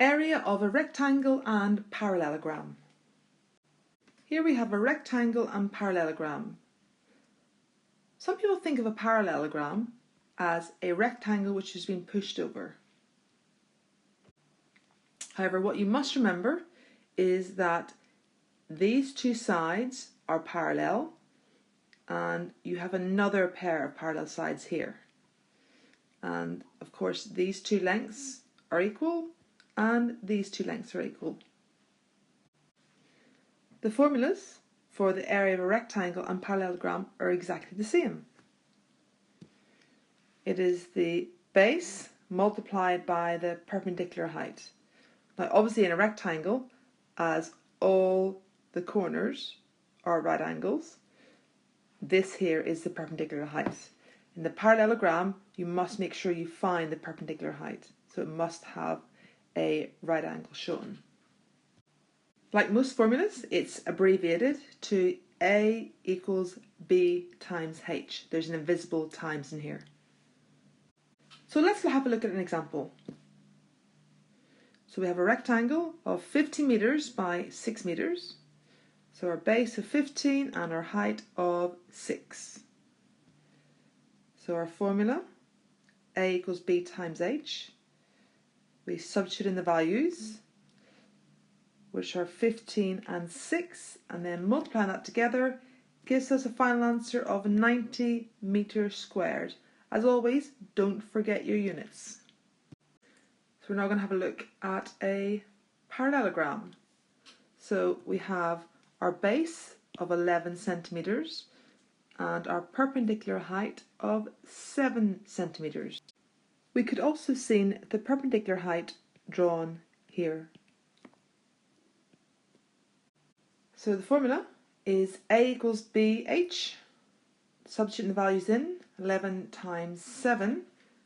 Area of a rectangle and parallelogram. Here we have a rectangle and parallelogram. Some people think of a parallelogram as a rectangle which has been pushed over. However, what you must remember is that these two sides are parallel and you have another pair of parallel sides here. And of course these two lengths are equal and these two lengths are equal. The formulas for the area of a rectangle and parallelogram are exactly the same. It is the base multiplied by the perpendicular height. Now obviously in a rectangle, as all the corners are right angles, this here is the perpendicular height. In the parallelogram, you must make sure you find the perpendicular height, so it must have a right angle shown. Like most formulas, it's abbreviated to A equals B times H. There's an invisible times in here. So let's have a look at an example. So we have a rectangle of 15 meters by 6 meters. So our base of 15 and our height of 6. So our formula, A equals B times H. We substitute in the values, which are 15 and 6, and then multiplying that together gives us a final answer of 90 meters squared. As always, don't forget your units. So we're now going to have a look at a parallelogram. So we have our base of 11 centimeters and our perpendicular height of 7 centimeters. We could also see the perpendicular height drawn here. So the formula is A equals BH. Substituting the values in, 11 times 7,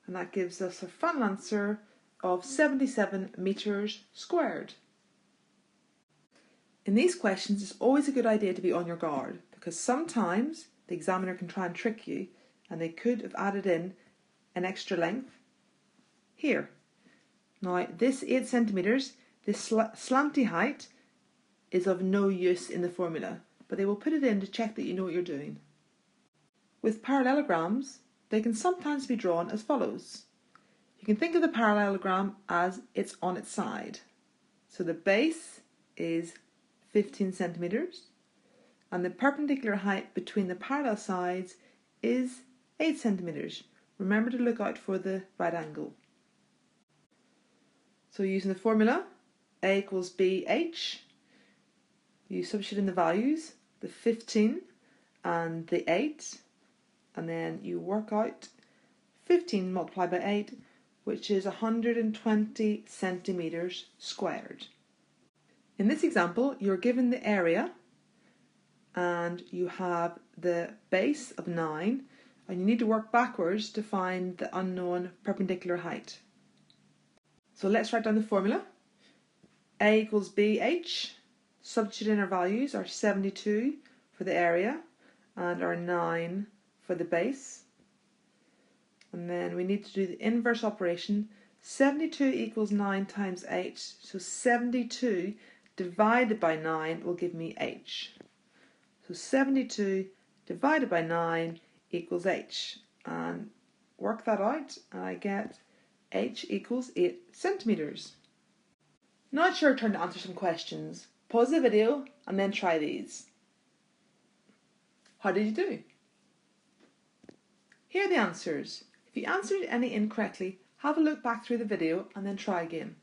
and that gives us a final answer of 77 meters squared. In these questions, it's always a good idea to be on your guard, because sometimes the examiner can try and trick you, and they could have added in an extra length here. Now this 8 centimeters, this slanty height, is of no use in the formula, but they will put it in to check that you know what you're doing. With parallelograms, they can sometimes be drawn as follows. You can think of the parallelogram as it's on its side. So the base is 15 centimeters and the perpendicular height between the parallel sides is 8 centimeters. Remember to look out for the right angle. So using the formula A equals BH, you substitute in the values, the 15 and the 8, and then you work out 15 multiplied by 8, which is 120 centimeters squared. In this example, you're given the area and you have the base of 9, and you need to work backwards to find the unknown perpendicular height. So let's write down the formula. A equals BH. Substitute in our values, our 72 for the area and our 9 for the base. And then we need to do the inverse operation. 72 equals 9 times h. So 72 divided by 9 will give me h. So 72 divided by 9 equals h. And work that out and I get h equals 8 centimeters. Now it's your turn to answer some questions. Pause the video and then try these. How did you do? Here are the answers. If you answered any incorrectly, have a look back through the video and then try again.